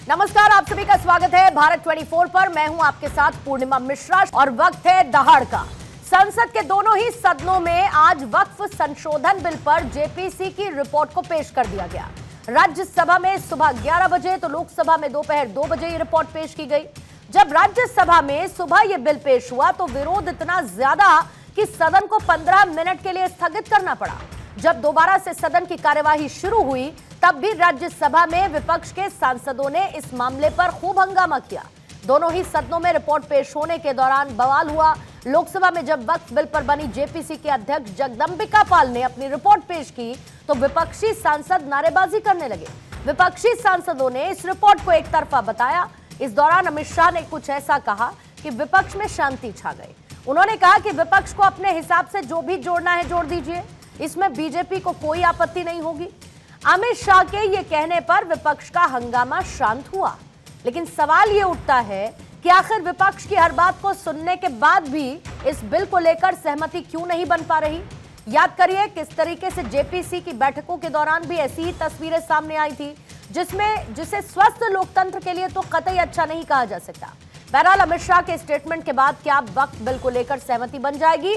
नमस्कार, आप सभी का स्वागत है भारत 24 पर। मैं हूं आपके साथ पूर्णिमा मिश्रा और वक्त है दहाड़ का। संसद के दोनों ही सदनों में आज वक्फ संशोधन बिल पर जेपीसी की रिपोर्ट को पेश कर दिया गया। राज्यसभा में सुबह 11 बजे तो लोकसभा में दोपहर 2 बजे ये रिपोर्ट पेश की गई। जब राज्यसभा में सुबह यह बिल पेश हुआ तो विरोध इतना ज्यादा कि सदन को 15 मिनट के लिए स्थगित करना पड़ा। जब दोबारा से सदन की कार्यवाही शुरू हुई तब भी राज्यसभा में विपक्ष के सांसदों ने इस मामले पर खूब हंगामा किया। दोनों ही सदनों में रिपोर्ट पेश होने के दौरान बवाल हुआ। लोकसभा में जब वक्फ बिल पर बनी जेपीसी के अध्यक्ष जगदंबिका पाल ने अपनी रिपोर्ट पेश की तो विपक्षी सांसद नारेबाजी करने लगे। विपक्षी सांसदों ने इस रिपोर्ट को एक तरफा बताया। इस दौरान अमित शाह ने कुछ ऐसा कहा कि विपक्ष में शांति छा गई। उन्होंने कहा कि विपक्ष को अपने हिसाब से जो भी जोड़ना है जोड़ दीजिए, इसमें बीजेपी को कोई आपत्ति नहीं होगी। अमित शाह के ये कहने पर विपक्ष का हंगामा शांत हुआ, लेकिन सवाल ये उठता है कि आखिर विपक्ष की हर बात को सुनने के बाद भी इस बिल को लेकर सहमति क्यों नहीं बन पा रही। याद करिए किस तरीके से जेपीसी की बैठकों के दौरान भी ऐसी ही तस्वीरें सामने आई थी, जिसे स्वस्थ लोकतंत्र के लिए तो कतई अच्छा नहीं कहा जा सकता। बहरहाल अमित शाह के स्टेटमेंट के बाद क्या वक्फ बिल को लेकर सहमति बन जाएगी,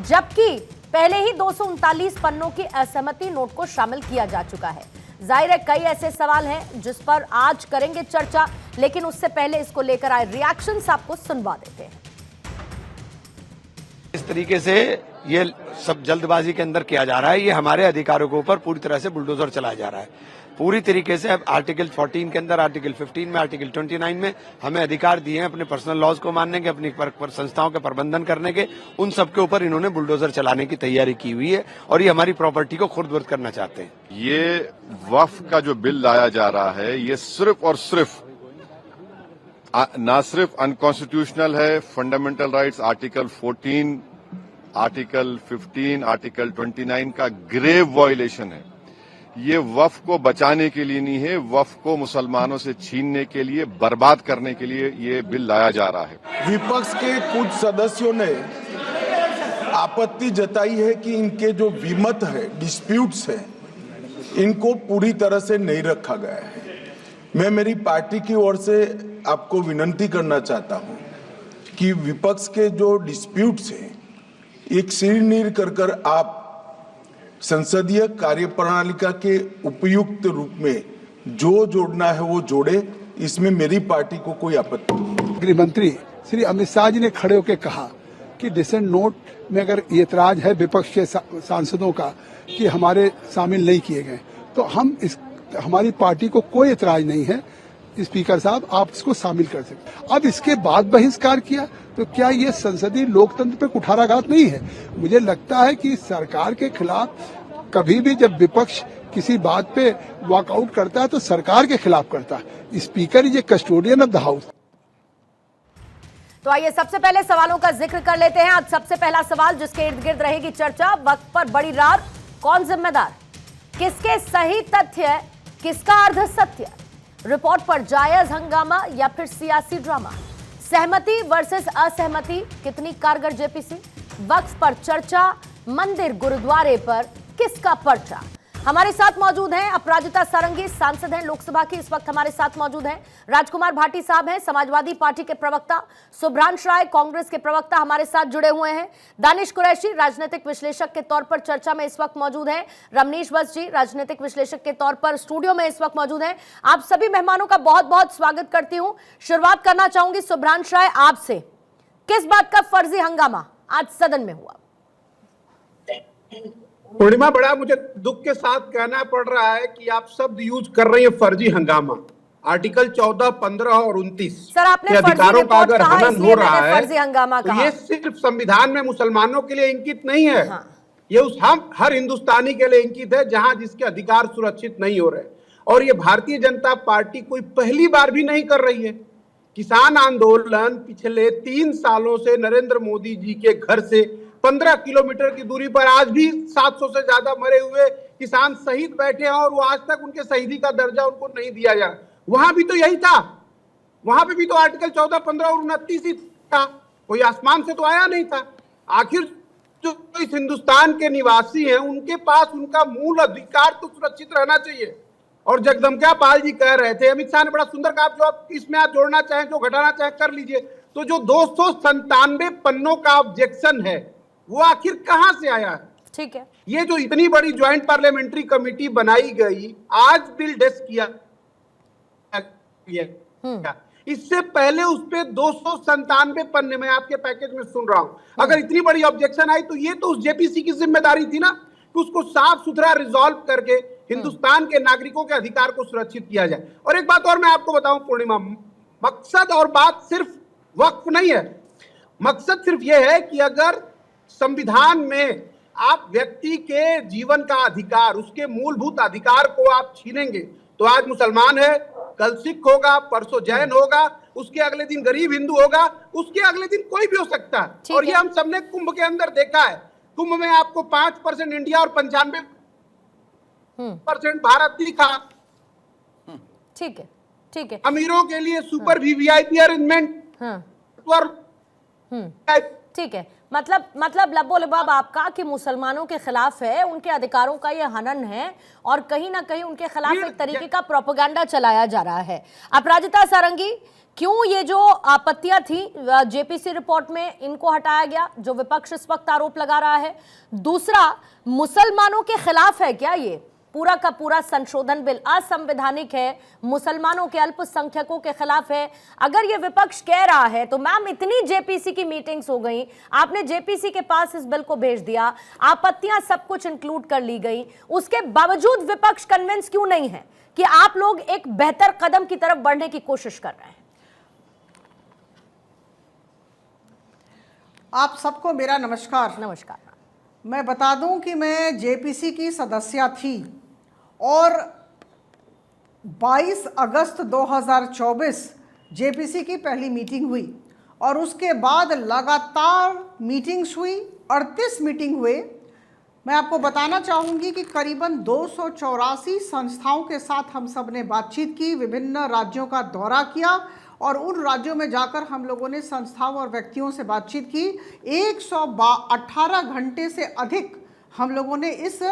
जबकि पहले ही 239 पन्नों की असहमति नोट को शामिल किया जा चुका है। जाहिर है कई ऐसे सवाल हैं जिस पर आज करेंगे चर्चा, लेकिन उससे पहले इसको लेकर आए रिएक्शंस आपको सुनवा देते हैं। इस तरीके से ये सब जल्दबाजी के अंदर किया जा रहा है। ये हमारे अधिकारों के ऊपर पूरी तरह से बुलडोजर चलाया जा रहा है। पूरी तरीके से अब आर्टिकल 14 के अंदर, आर्टिकल 15 में, आर्टिकल 29 में हमें अधिकार दिए हैं अपने पर्सनल लॉज को मानने के, अपनी संस्थाओं के प्रबंधन करने के। उन सब के ऊपर इन्होंने बुलडोजर चलाने की तैयारी की हुई है और ये हमारी प्रॉपर्टी को खुर्द-बुर्द करना चाहते हैं। ये वक्फ का जो बिल लाया जा रहा है ये सिर्फ और सिर्फ ना सिर्फ अनकॉन्स्टिट्यूशनल है, fundamental rights article 14, article 15, article 29 का ग्रेव वायलेशन है। ये वक्फ को बचाने के लिए नहीं है, वक्फ को मुसलमानों से छीनने के लिए, बर्बाद करने के लिए ये बिल लाया जा रहा है। विपक्ष के कुछ सदस्यों ने आपत्ति जताई है कि इनके जो विमत है, डिस्प्यूट्स है, इनको पूरी तरह से नहीं रखा गया है। मैं मेरी पार्टी की ओर से आपको विनती करना चाहता हूं कि विपक्ष के जो डिस्प्यूट्स हैं एक सिर कर आप संसदीय कार्यप्रणालिका के उपयुक्त रूप में जो जोड़ना है वो जोड़े। इसमें मेरी पार्टी को कोई आपत्ति नहीं। गृह मंत्री श्री अमित शाह जी ने खड़े होकर कहा कि डिसेंट नोट में अगर ऐतराज है विपक्ष के सांसदों का कि हमारे शामिल नहीं किए गए, तो हमारी पार्टी को कोई ऐतराज नहीं है। स्पीकर साहब, आप इसको शामिल कर सकते। अब इसके बाद बहिष्कार किया तो क्या ये संसदीय लोकतंत्र पे कुठाराघात नहीं है? मुझे लगता है कि सरकार के खिलाफ कभी भी जब विपक्ष किसी बात पे वॉकआउट करता है तो सरकार के खिलाफ करता है। Speaker is a custodian of the house. तो आइए सबसे पहले सवालों का जिक्र कर लेते हैं। आज सबसे पहला सवाल जिसके इर्द गिर्द रहेगी चर्चा, वक्त पर बड़ी रार, कौन जिम्मेदार? किसके सही तथ्य, किसका अर्ध सत्य? रिपोर्ट पर जायज हंगामा या फिर सियासी ड्रामा? सहमति वर्सेस असहमति, कितनी कारगर जेपीसी? वक्फ पर चर्चा, मंदिर गुरुद्वारे पर किसका पर्चा? हमारे साथ मौजूद हैं अपराजिता सारंगी, सांसद हैं लोकसभा की, इस वक्त हमारे साथ मौजूद हैं राजकुमार भाटी साहब हैं समाजवादी पार्टी के प्रवक्ता, शुभ्रांश राय कांग्रेस के प्रवक्ता हमारे साथ जुड़े हुए हैं, दानिश कुरैशी राजनीतिक विश्लेषक के तौर पर चर्चा में इस वक्त मौजूद हैं, रमनीश बस जी राजनीतिक विश्लेषक के तौर पर स्टूडियो में इस वक्त मौजूद हैं। आप सभी मेहमानों का बहुत बहुत स्वागत करती हूँ। शुरुआत करना चाहूंगी शुभ्रांश राय आपसे, किस बात का फर्जी हंगामा आज सदन में हुआ? पूर्णिमा, बड़ा मुझे दुख के साथ कहना पड़ रहा है कि आप शब्द यूज कर रही हैं फर्जी हंगामा। आर्टिकल 14, 15 और 29 सर, आपने अधिकारों का अगर हनन हो रहा है फर्जी हंगामा तो ये सिर्फ संविधान में मुसलमानों के लिए इंकित नहीं है। हाँ। ये उस हर हिंदुस्तानी के लिए इंकित है जहां जिसके अधिकार सुरक्षित नहीं हो रहे। और ये भारतीय जनता पार्टी कोई पहली बार भी नहीं कर रही है। किसान आंदोलन पिछले 3 सालों से नरेंद्र मोदी जी के घर से 15 किलोमीटर की दूरी पर आज भी 700 से ज्यादा मरे हुए किसान शहीद बैठे हैं और वो आज तक उनके शहीदी का दर्जा उनको नहीं दिया जा। वहां भी तो यही था, वहां पे भी तो आर्टिकल 14, 15 और 29 ही था, कोई आसमान से तो आया नहीं था। आखिर जो इस हिंदुस्तान के निवासी हैं उनके पास उनका मूल अधिकार तो सुरक्षित रहना चाहिए। और जगदम्बिका पाल जी कह रहे थे, अमित शाह ने बड़ा सुंदर कहा, जो आप इसमें आप जोड़ना चाहें, जो घटाना चाहें कर लीजिए। तो जो 297 पन्नों का ऑब्जेक्शन है वो आखिर कहां से आया है? ठीक है, ये जो इतनी बड़ी ज्वाइंट पार्लियामेंट्री कमेटी बनाई गई, आज बिल डेस्क किया, इससे पहले उस पे 297 पन्ने में आपके पैकेज में सुन रहा हूं। अगर इतनी बड़ी ऑब्जेक्शन आई तो ये तो उस जेपीसी की जिम्मेदारी थी ना कि उसको साफ सुथरा रिजॉल्व करके हिंदुस्तान के नागरिकों के अधिकार को सुरक्षित किया जाए। और एक बात और मैं आपको बताऊं पूर्णिमा, मकसद और बात सिर्फ वक्फ नहीं है, मकसद सिर्फ यह है कि अगर संविधान में आप व्यक्ति के जीवन का अधिकार, उसके मूलभूत अधिकार को आप छीनेंगे, तो आज मुसलमान है, कल सिख होगा, परसों जैन होगा, उसके अगले दिन गरीब हिंदू होगा, उसके अगले दिन कोई भी हो सकता है। और ये हम सबने कुंभ के अंदर देखा है। कुंभ में आपको 5% इंडिया और 95% भारत दिखा। ठीक है, ठीक है, अमीरों के लिए सुपर वीवीआईपी अरेंजमेंट। ठीक है, मतलब लबो लबाब आपका कि मुसलमानों के खिलाफ है, उनके अधिकारों का ये हनन है और कहीं ना कहीं उनके खिलाफ एक तरीके का प्रोपेगेंडा चलाया जा रहा है। अपराजिता सारंगी, क्यों ये जो आपत्तियां थी जेपीसी रिपोर्ट में, इनको हटाया गया, जो विपक्ष इस वक्त आरोप लगा रहा है? दूसरा, मुसलमानों के खिलाफ है क्या ये पूरा का पूरा संशोधन बिल? असंवैधानिक है, मुसलमानों के अल्पसंख्यकों के खिलाफ है। अगर ये विपक्ष कह रहा है तो मैम इतनी जेपीसी की मीटिंग्स हो गई, आपने जेपीसी के पास इस बिल को भेज दिया, आपत्तियां सब कुछ इंक्लूड कर ली गई, उसके बावजूद विपक्ष कन्विंस क्यों नहीं है कि आप लोग एक बेहतर कदम की तरफ बढ़ने की कोशिश कर रहे हैं? आप सबको मेरा नमस्कार। नमस्कार। मैं बता दूं कि मैं जेपीसी की सदस्य थी और 22 अगस्त 2024 जेपीसी की पहली मीटिंग हुई और उसके बाद लगातार मीटिंग्स हुई, 38 मीटिंग हुए। मैं आपको बताना चाहूँगी कि करीबन 284 संस्थाओं के साथ हम सब ने बातचीत की, विभिन्न राज्यों का दौरा किया और उन राज्यों में जाकर हम लोगों ने संस्थाओं और व्यक्तियों से बातचीत की। 118 घंटे से अधिक हम लोगों ने इस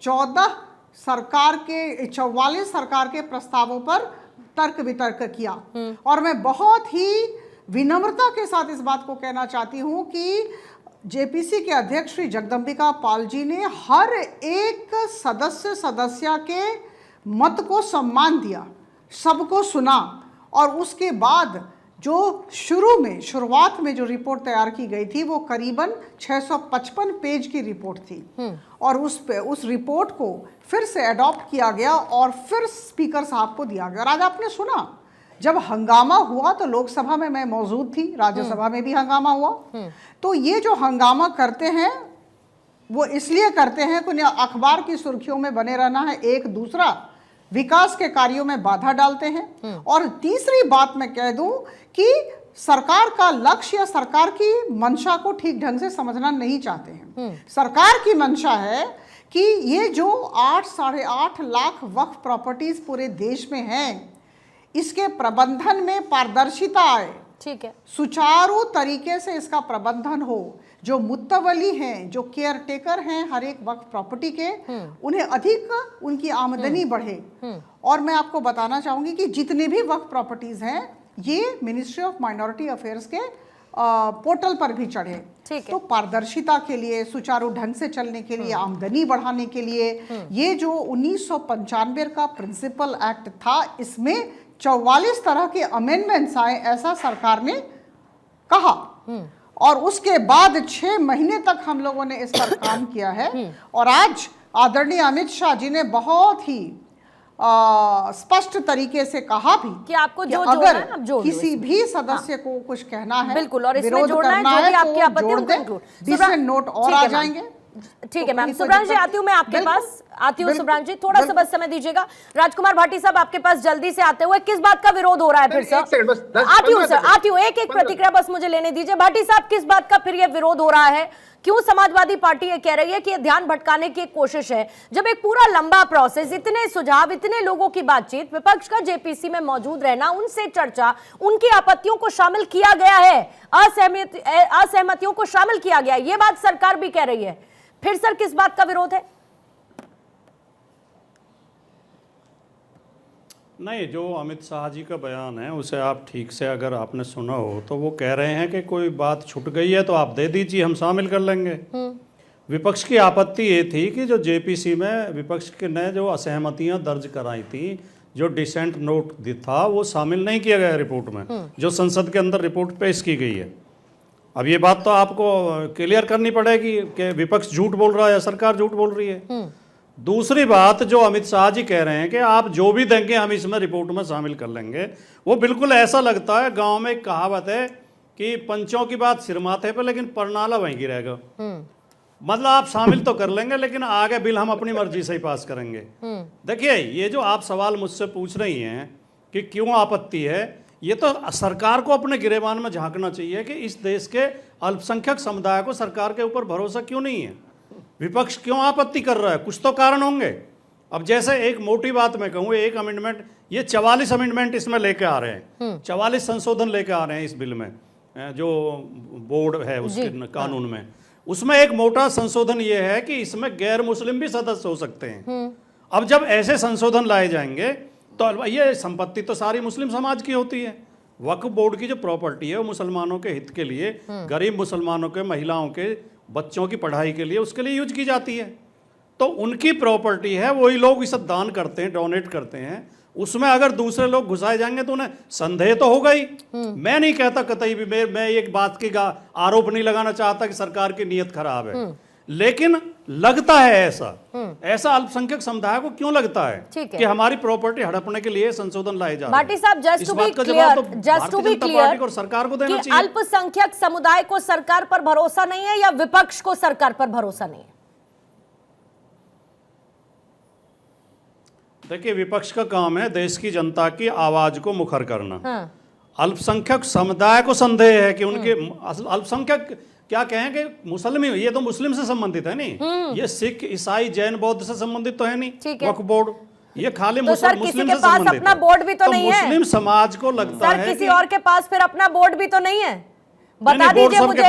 44 सरकार के प्रस्तावों पर तर्क वितर्क किया। और मैं बहुत ही विनम्रता के साथ इस बात को कहना चाहती हूँ कि जेपीसी के अध्यक्ष श्री जगदम्बिका पाल जी ने हर एक सदस्य के मत को सम्मान दिया, सबको सुना और उसके बाद जो शुरुआत में जो रिपोर्ट तैयार की गई थी वो करीबन 655 पेज की रिपोर्ट थी और उस रिपोर्ट को फिर से अडॉप्ट किया गया और फिर स्पीकर साहब को दिया गया। और आज आपने सुना जब हंगामा हुआ तो लोकसभा में मैं मौजूद थी, राज्यसभा में भी हंगामा हुआ। तो ये जो हंगामा करते हैं वो इसलिए करते हैं कि अखबार की सुर्खियों में बने रहना है, एक दूसरा विकास के कार्यों में बाधा डालते हैं। और तीसरी बात मैं कह दूं कि सरकार का लक्ष्य या सरकार की मंशा को ठीक ढंग से समझना नहीं चाहते हैं। सरकार की मंशा है कि ये जो 8-8.5 लाख वक्फ प्रॉपर्टीज पूरे देश में हैं, इसके प्रबंधन में पारदर्शिता आए, ठीक है, सुचारू तरीके से इसका प्रबंधन हो, जो मुत्तवली हैं, जो केयर टेकर हैं हर एक वक्फ प्रॉपर्टी के, उन्हें अधिक उनकी आमदनी बढ़े। और मैं आपको बताना चाहूंगी कि जितने भी वक्फ प्रॉपर्टीज हैं ये मिनिस्ट्री ऑफ माइनॉरिटी अफेयर्स के पोर्टल पर भी चढ़े। तो पारदर्शिता के लिए, सुचारू ढंग से चलने के लिए, आमदनी बढ़ाने के लिए ये जो 1995 का प्रिंसिपल एक्ट था, इसमें 44 तरह के अमेंडमेंट्स आए, ऐसा सरकार ने कहा। और उसके बाद 6 महीने तक हम लोगों ने इस पर काम किया है। और आज आदरणीय अमित शाह जी ने बहुत ही स्पष्ट तरीके से कहा भी कि आपको जो अगर है, आप जोड़ किसी भी सदस्य को कुछ कहना है, बिल्कुल, और इसमें विरोध जोड़ना है, करना जो भी है, आपकी तो आपत्ति जोड़ उनको दें, include। डिसेंट नोट और आ जाएंगे। ठीक है मैम। सुब्रांश जी आती हूँ मैं आपके पास, आती हूँ सुब्रांश जी, थोड़ा सा बस समय दीजिएगा। राजकुमार भाटी साहब आपके पास जल्दी से आते हुए, किस बात का विरोध हो रहा है फिर से? आती हूँ सर, आती हूँ, एक प्रतिक्रिया बस मुझे लेने दीजिए। भाटी साहब, किस बात का फिर ये विरोध हो रहा है? क्यों समाजवादी पार्टी ये कह रही है कि ये ध्यान भटकाने की एक कोशिश है, जब एक पूरा लंबा प्रोसेस, इतने सुझाव, इतने लोगों की बातचीत, विपक्ष का जेपीसी में मौजूद रहना, उनसे चर्चा, उनकी आपत्तियों को शामिल किया गया है, असहमतियों को शामिल किया गया है, ये बात सरकार भी कह रही है, फिर सर किस बात का विरोध है? नहीं, जो अमित शाह जी का बयान है उसे आप ठीक से अगर आपने सुना हो तो वो कह रहे हैं कि कोई बात छूट गई है तो आप दे दीजिए, हम शामिल कर लेंगे। विपक्ष की आपत्ति ये थी कि जो जेपीसी में विपक्ष के ने जो असहमतियां दर्ज कराई थी, जो डिसेंट नोट था, वो शामिल नहीं किया गया रिपोर्ट में, जो संसद के अंदर रिपोर्ट पेश की गई है। अब ये बात तो आपको क्लियर करनी पड़ेगी कि विपक्ष झूठ बोल रहा है या सरकार झूठ बोल रही है। दूसरी बात जो अमित शाह जी कह रहे हैं कि आप जो भी देंगे हम इसमें रिपोर्ट में शामिल कर लेंगे, वो बिल्कुल ऐसा लगता है गांव में एक कहावत है कि पंचों की बात सिर माथे पे लेकिन परनाला वहीं गिरेगा। मतलब आप शामिल तो कर लेंगे लेकिन आगे बिल हम अपनी मर्जी से ही पास करेंगे। देखिए, ये जो आप सवाल मुझसे पूछ रही हैं कि क्यों आपत्ति है, ये तो सरकार को अपने गिरेबान में झांकना चाहिए कि इस देश के अल्पसंख्यक समुदाय को सरकार के ऊपर भरोसा क्यों नहीं है, विपक्ष क्यों आपत्ति कर रहा है, कुछ तो कारण होंगे। अब जैसे एक मोटी बात मैं कहूँ, एक अमेंडमेंट, ये 44 अमेंडमेंट इसमें लेके आ रहे हैं, 44 संशोधन लेके आ रहे हैं इस बिल में, जो बोर्ड है उसके कानून में। उसमें एक मोटा संशोधन ये है कि इसमें गैर मुस्लिम भी सदस्य हो सकते हैं। अब जब ऐसे संशोधन लाए जाएंगे तो ये संपत्ति तो सारी मुस्लिम समाज की होती है। वक्फ बोर्ड की जो प्रॉपर्टी है वो मुसलमानों के हित के लिए, गरीब मुसलमानों के, महिलाओं के, बच्चों की पढ़ाई के लिए, उसके लिए यूज की जाती है। तो उनकी प्रॉपर्टी है, वही लोग इसे दान करते हैं, डोनेट करते हैं। उसमें अगर दूसरे लोग घुसाए जाएंगे तो उन्हें संदेह तो होगा ही। मैं नहीं कहता कतई भी, मैं एक बात की आरोप नहीं लगाना चाहता कि सरकार की नीयत खराब है, लेकिन लगता है ऐसा अल्पसंख्यक समुदाय को क्यों लगता है कि हमारी प्रॉपर्टी हड़पने के लिए संशोधन लाए जा रहे हैं। भाटी साहब, जस्ट टू बी क्लियर और सरकार को देना कि चाहिए। अल्पसंख्यक समुदाय को सरकार पर भरोसा नहीं है या विपक्ष को सरकार पर भरोसा नहीं है? देखिए, विपक्ष का काम है देश की जनता की आवाज को मुखर करना। अल्पसंख्यक समुदाय को संदेह है कि उनके अल्पसंख्यक क्या कहें कि मुसलमान, ये तो मुस्लिम से संबंधित है नहीं, ये सिख, ईसाई, जैन, बौद्ध से संबंधित तो है नहीं वक्फ बोर्ड, ये खाली तो सर, मुस्लिम किसी के पास अपना बोर्ड भी तो नहीं है। मुस्लिम समाज को लगता है किसी और के पास फिर अपना बोर्ड भी तो नहीं है। बता दीजिए मुझे,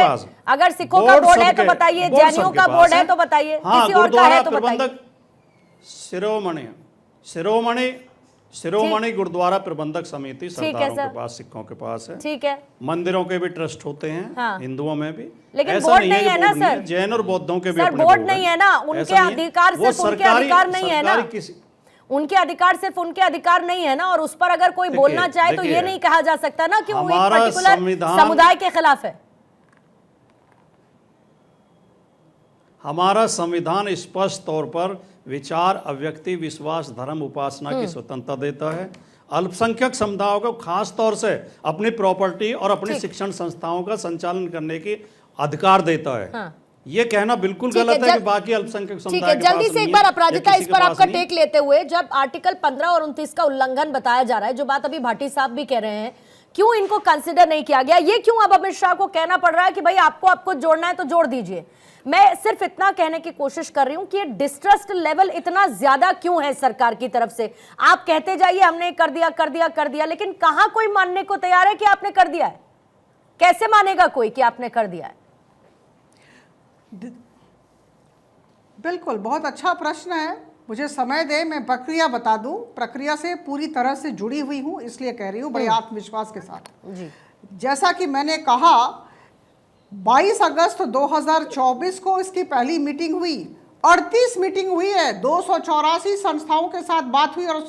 अगर सिखों का बोर्ड है तो बताइए, जैनियों का बोर्ड है तो बताइए, किसी और का है तो बताइए। शिरोमणि गुरुद्वारा प्रबंधक समिति सरदारों के पास, सिखों के पास है। ठीक है, मंदिरों के भी ट्रस्ट होते हैं, हिंदुओं में भी, लेकिन बोर्ड नहीं है ना सर। जैन और बौद्धों के भी अपने बोर्ड नहीं है ना, उनके अधिकार सिर्फ उनके अधिकार नहीं है ना, उनके अधिकार सिर्फ उनके अधिकार नहीं है ना, और उस पर अगर कोई बोलना चाहे तो ये नहीं कहा जा सकता ना कि वो एक पर्टिकुलर समुदाय के खिलाफ है। हमारा संविधान स्पष्ट तौर पर विचार, अव्यक्ति, विश्वास, धर्म, उपासना की स्वतंत्रता देता है। अल्पसंख्यक समुदायों को खास तौर से अपनी प्रॉपर्टी और अपनी शिक्षण संस्थाओं का संचालन करने की अधिकार देता है। ये कहना बिल्कुल गलत है कि बाकी अल्पसंख्यक समुदाय के पास जल्दी से एक बार अपराजिता, इस पर आपका टेक लेते हुए, जब आर्टिकल 15 और 29 का उल्लंघन बताया जा रहा है, जो बात अभी भाटी साहब भी कह रहे हैं, क्यों इनको कंसिडर नहीं किया गया? ये क्यों अब अमित शाह को कहना पड़ रहा है कि भाई आपको जोड़ना है तो जोड़ दीजिए? मैं सिर्फ इतना कहने की कोशिश कर रही हूं कि ये डिस्ट्रस्ट लेवल इतना ज्यादा क्यों है सरकार की तरफ से? आप कहते जाइए हमने कर दिया, लेकिन कहां कोई मानने को तैयार है कि आपने कर दिया है? कैसे मानेगा कोई कि आपने कर दिया है? बिल्कुल, बहुत अच्छा प्रश्न है। मुझे समय दे, मैं प्रक्रिया बता दूं। प्रक्रिया से पूरी तरह से जुड़ी हुई हूं, इसलिए कह रही हूं बड़े आत्मविश्वास के साथ जी। जैसा कि मैंने कहा, 22 अगस्त 2024 को इसकी पहली मीटिंग हुई, 38 मीटिंग हुई है, 284 संस्थाओं के साथ बात हुई और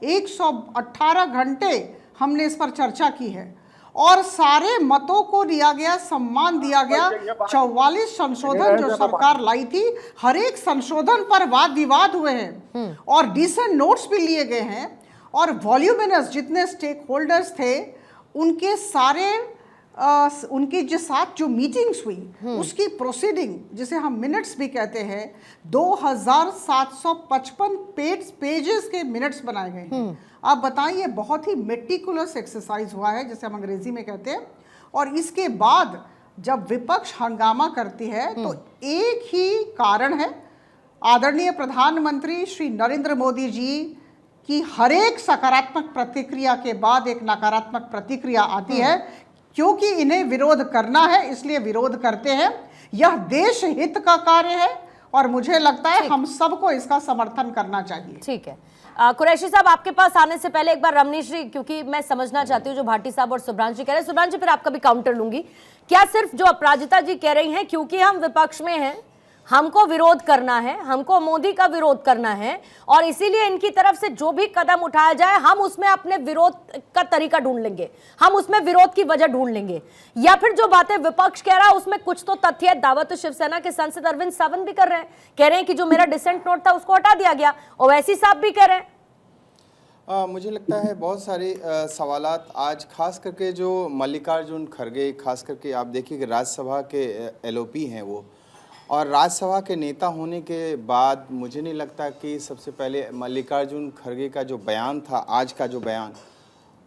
118 घंटे हमने इस पर चर्चा की है और सारे मतों को लिया गया, सम्मान दिया गया। 44 संशोधन जो सरकार लाई थी, हर एक संशोधन पर वाद विवाद हुए हैं और डिसेंट नोट्स भी लिए गए हैं और वॉल्यूमिनस जितने स्टेक होल्डर्स थे उनके सारे उनकी जो साथ जो मीटिंग्स हुई उसकी प्रोसीडिंग, जिसे हम मिनट्स भी कहते हैं, 2755 पेजेस के मिनट्स बनाए गए हैं। आप बताइए, बहुत ही मेटिकुलस एक्सरसाइज हुआ है, जिसे हम अंग्रेजी में कहते हैं। और इसके बाद जब विपक्ष हंगामा करती है तो एक ही कारण है, आदरणीय प्रधानमंत्री श्री नरेंद्र मोदी जी की हर एक सकारात्मक प्रतिक्रिया के बाद एक नकारात्मक प्रतिक्रिया आती है, क्योंकि इन्हें विरोध करना है इसलिए विरोध करते हैं। यह देश हित का कार्य है और मुझे लगता है हम सबको इसका समर्थन करना चाहिए। ठीक है, कुरैशी साहब, आपके पास आने से पहले एक बार रमनीश जी, क्योंकि मैं समझना चाहती हूँ जो भाटी साहब और सुब्रांश जी कह रहे हैं। सुब्रांश जी, फिर आपका भी काउंटर लूंगी। क्या सिर्फ जो अपराजिता जी कह रही हैं क्योंकि हम विपक्ष में हैं, हमको विरोध करना है, हमको मोदी का विरोध करना है, और इसीलिए इनकी तरफ से जो भी कदम उठाया जाए हम उसमें अपने विरोध का तरीका ढूंढ लेंगे, हम उसमें विरोध की वजह ढूंढ लेंगे? या फिर जो बातें विपक्ष कह रहा है उसमें कुछ तो तथ्य है? दावा तो शिवसेना के सांसद अरविंद सावंत भी कर रहे हैं, कह रहे हैं कि जो मेरा डिसेंट नोट था उसको हटा दिया गया। ओवैसी साहब भी कह रहे हैं। मुझे लगता है बहुत सारे सवालात आज खास करके जो मल्लिकार्जुन खड़गे, खास करके आप देखिए कि राज्यसभा के एलओपी हैं वो, और राज्यसभा के नेता होने के बाद मुझे नहीं लगता कि सबसे पहले मल्लिकार्जुन खड़गे का जो बयान था, आज का जो बयान,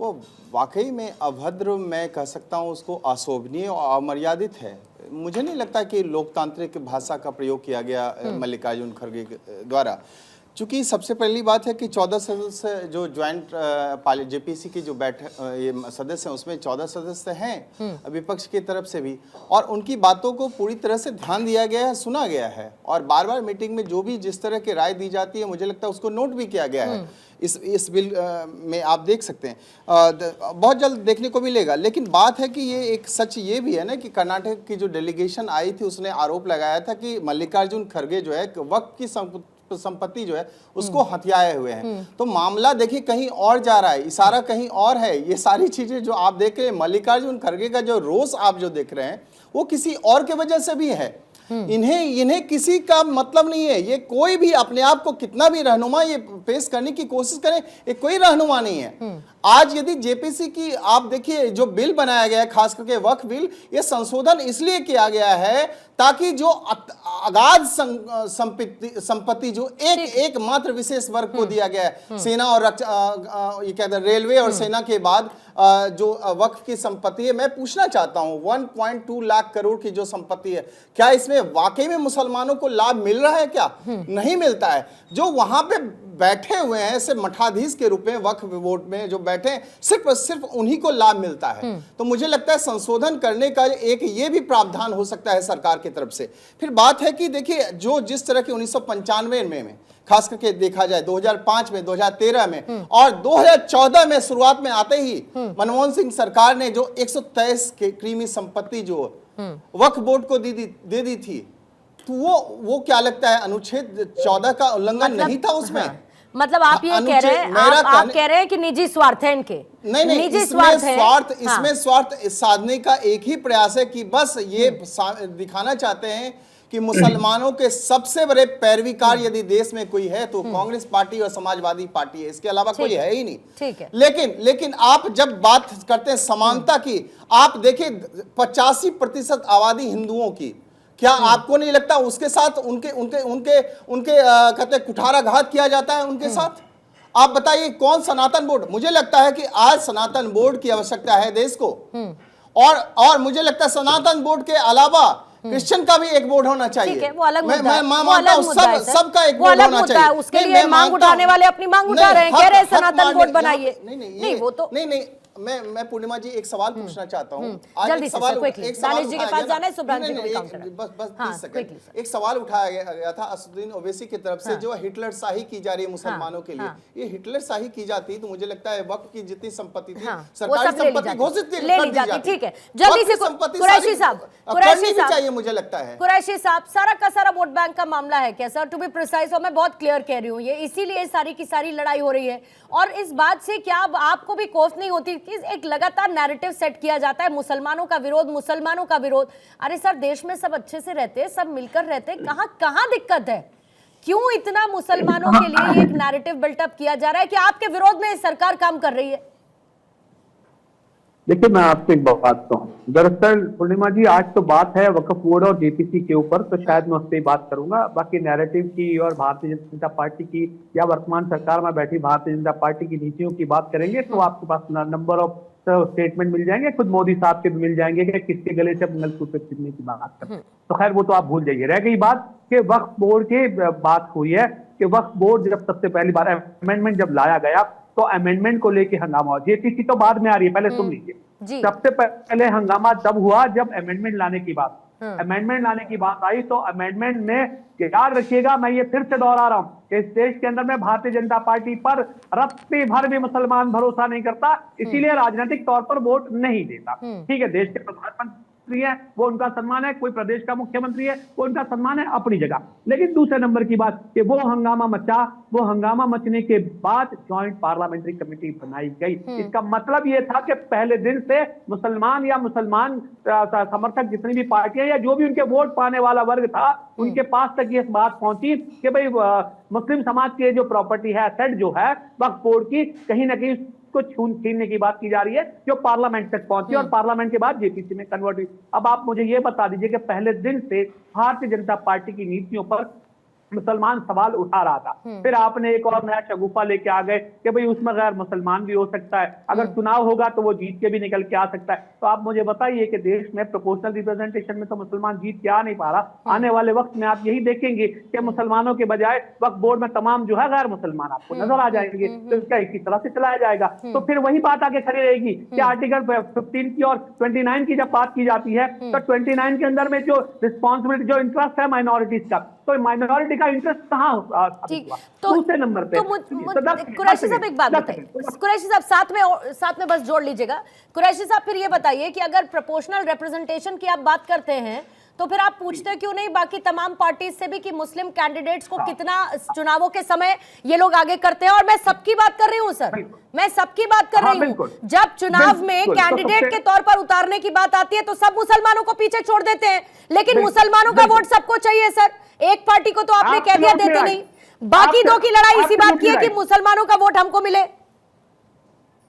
वो वाकई में अभद्र, मैं कह सकता हूँ उसको अशोभनीय और अमर्यादित है। मुझे नहीं लगता कि लोकतांत्रिक भाषा का प्रयोग किया गया मल्लिकार्जुन खड़गे द्वारा। चूंकि सबसे पहली बात है कि 14 सदस्य जो ज्वाइंट जेपीसी की जो ये सदस्य हैं उसमें 14 सदस्य हैं विपक्ष की तरफ से भी, और उनकी बातों को पूरी तरह से ध्यान दिया गया है, सुना गया है, और बार बार मीटिंग में जो भी जिस तरह की राय दी जाती है मुझे लगता है उसको नोट भी किया गया है। इस बिल में आप देख सकते हैं, बहुत जल्द देखने को मिलेगा। लेकिन बात है कि ये एक सच ये भी है ना कि कर्नाटक की जो डेलीगेशन आई थी उसने आरोप लगाया था कि मल्लिकार्जुन खड़गे जो है वक्त की संपत्ति जो है उसको हथियाए हुए हैं। तो मामला देखिए कहीं और जा रहा है, इशारा कहीं और है। ये सारी चीजें जो आप देख रहे हैं, मल्लिकार्जुन खड़गे का जो रोष आप जो देख रहे हैं वो किसी और के वजह से भी है। इन्हें किसी का मतलब नहीं है। ये कोई भी अपने आप को कितना भी रहनुमा ये पेश करने की कोशिश करे, ये कोई रहनुमा नहीं है। आज यदि जेपीसी की आप देखिए जो बिल बनाया गया है, खास करके वक्फ बिल, ये संशोधन इसलिए किया गया है ताकि जो अगाध संपत्ति जो एक मात्र विशेष वर्ग को दिया गया है, सेना और ये कहते हैं रेलवे और सेना के बाद जो वक्फ की संपत्ति है, मैं पूछना चाहता हूं 1.2 लाख करोड़ की जो संपत्ति है, क्या इसमें वाकई में मुसलमानों को लाभ मिल रहा है? क्या नहीं मिलता है। जो वहां पे बैठे हुए हैं सिर्फ मठाधीश के रूप में वक्फ बोर्ड में जो बैठे हैं, सिर्फ उन्हीं को लाभ मिलता है। तो मुझे लगता है संशोधन करने का एक ये भी प्रावधान हो सकता है सरकार की तरफ से। फिर बात है कि देखिए जो जिस तरह के 1995 में खास करके देखा जाए, 2005 में, 2013 में और 2014 में शुरुआत में आते ही मनमोहन सिंह सरकार ने जो 123 क्रीमी संपत्ति जो वक्फ बोर्ड को दे दी थी, तो वो क्या लगता है अनुच्छेद 14 का उल्लंघन नहीं था उसमें? मतलब आप ये कह रहे हैं, आप कह रहे हैं कि निजी स्वार्थ है इनके? नहीं, इसमें स्वार्थ साधने का एक ही प्रयास है कि बस ये दिखाना चाहते हैं कि मुसलमानों के सबसे बड़े पैरवीकार यदि देश में कोई है तो कांग्रेस पार्टी और समाजवादी पार्टी है, इसके अलावा कोई है ही नहीं। ठीक है। लेकिन आप जब बात करते हैं समानता की, आप देखिए 85% आबादी हिंदुओं की, क्या आपको नहीं लगता उसके साथ उनके कहते कुठाराघात किया जाता है उनके साथ? आप बताइए कौन सनातन बोर्ड? मुझे लगता है कि आज सनातन बोर्ड की आवश्यकता है देश को, और मुझे लगता है सनातन बोर्ड के अलावा क्रिश्चियन का भी एक बोर्ड होना चाहिए। ठीक है, वो अलग मुद्दा है। मैं मानता हूं सबका एक बोर्ड होना चाहिए। उसके लिए मांग उठाने वाले अपनी मांग उठा रहे हैं, कह रहे हैं सनातन बोर्ड बनाइए। नहीं वो तो नहीं। मैं पूर्णिमा जी एक सवाल पूछना चाहता हूँ। जल्दी से दानिश जी के पास जाना है, सुब्रांश जी को काउंटर है। बस 30 सेकंड। एक सवाल उठाया गया था असदुद्दीन ओवैसी की तरफ से, जो हिटलर शाही की जा रही है मुसलमानों के लिए। ये हिटलर शाही की जाती तो मुझे लगता है वक्त की जितनी संपत्ति थी सरकारी संपत्ति घोषित ले ली जाती। ठीक है, जल्दी से कुरैशी साहब चाहिए मुझे लगता है। कुरैशी साहब, सारा का सारा वोट बैंक का मामला है क्या सर? टू बी प्रिसाइज, और मैं बहुत क्लियर कह रही हूँ, ये इसीलिए सारी की सारी लड़ाई हो रही है। और इस बात से क्या आपको भी खौफ नहीं होती कि एक लगातार नैरेटिव सेट किया जाता है मुसलमानों का विरोध, मुसलमानों का विरोध? अरे सर, देश में सब अच्छे से रहते हैं, सब मिलकर रहते हैं, कहां दिक्कत है? क्यों इतना मुसलमानों के लिए एक नैरेटिव बिल्टअप किया जा रहा है कि आपके विरोध में सरकार काम कर रही है? देखिए, मैं आपसे एक बात कहूँ, दरअसल पूर्णिमा जी आज तो बात है वक्फ बोर्ड और जेपीसी के ऊपर, तो शायद मैं उससे बात करूंगा। बाकी नैरेटिव की और भारतीय जनता पार्टी की या वर्तमान सरकार में बैठी भारतीय जनता पार्टी की नीतियों की बात करेंगे तो आपके पास नंबर ऑफ स्टेटमेंट मिल जाएंगे, खुद मोदी साहब के भी मिल जाएंगे कि किसके गले से मंगलसूत्र छीनने की बात करते हैं। तो खैर वो तो आप भूल जाइए। रह गई बात कि वक्फ बोर्ड के बात हुई है कि वक्फ बोर्ड जब सबसे पहली बार अमेंडमेंट जब लाया गया तो अमेंडमेंट को लेके हंगामा हुआ। जेपीसी तो बाद में आ रही है, पहले सुन लीजिए। सबसे पहले हंगामा तब हुआ जब अमेंडमेंट लाने की बात, अमेंडमेंट लाने की बात आई तो अमेंडमेंट में याद रखिएगा, मैं ये फिर से दोहरा रहा हूं, इस देश के अंदर में भारतीय जनता पार्टी पर रत्ती भर भी मुसलमान भरोसा नहीं करता, इसीलिए राजनीतिक तौर पर वोट नहीं देता। ठीक है, देश के प्रधानमंत्री है वो उनका सम्मान है, कोई प्रदेश का मुख्यमंत्री है वो उनका सम्मान है अपनी जगह। लेकिन दूसरे नंबर की बात कि वो हंगामा मचने के बाद ज्वाइंट पार्लियामेंट्री कमेटी बनाई गई। इसका मतलब ये था कि पहले दिन से मुसलमान या मुसलमान समर्थक जितनी भी पार्टियां या जो भी उनके वोट पाने वाला वर्ग था उनके पास तक ये बात पहुंची कि भाई मुस्लिम समाज की जो प्रॉपर्टी है, एसेट जो है वक्फ बोर्ड की, कहीं ना कहीं को छीनने की बात की जा रही है, जो पार्लियामेंट तक पहुंची और पार्लियामेंट के बाद जेपीसी में कन्वर्ट हुई। अब आप मुझे ये बता दीजिए कि पहले दिन से भारतीय जनता पार्टी की नीतियों पर मुसलमान सवाल उठा रहा था, फिर आपने एक और नया शगुफा लेके आ गए कि भाई उसमें गैर मुसलमान भी हो सकता है, अगर चुनाव होगा तो वो जीत के भी निकल के आ सकता है। तो आप मुझे बताइए कि देश में प्रोपोर्शनल रिप्रेजेंटेशन में तो मुसलमान जीत के आ नहीं पा रहा, आने वाले वक्त में आप यही देखेंगे कि मुसलमानों के बजाय वक्फ बोर्ड में तमाम जो है गैर मुसलमान आपको नजर आ जाएंगे, तो इसका इसी तरह से चलाया जाएगा। तो फिर वही बात आगे खड़ी रहेगी कि आर्टिकल 15 की और 29 की जब बात की जाती है तो 29 के अंदर में जो रिस्पॉन्सिबिलिटी, जो इंटरेस्ट है माइनॉरिटीज का, तो माइनॉरिटी का इंटरेस्ट कहाँ? ठीक, तो दूसरे नंबर पे कुरैशी साहब एक बात बताइए, कुरैशी साहब साथ में बस जोड़ लीजिएगा। कुरैशी साहब फिर ये बताइए कि अगर प्रोपोर्शनल रिप्रेजेंटेशन की आप बात करते हैं तो फिर आप पूछते क्यों नहीं बाकी तमाम पार्टी से भी कि मुस्लिम कैंडिडेट्स को कितना चुनावों के समय ये लोग आगे करते हैं? और मैं सबकी बात कर रही हूँ सर, मैं सबकी बात कर रही हूँ। जब चुनाव में कैंडिडेट के तौर पर उतारने की बात आती है तो सब मुसलमानों को पीछे छोड़ देते हैं, लेकिन मुसलमानों का वोट सबको चाहिए सर, एक पार्टी को तो आपने कह दिया देते नहीं। बाकी दो की लड़ाई इसी बात की है कि मुसलमानों का वोट हमको मिले।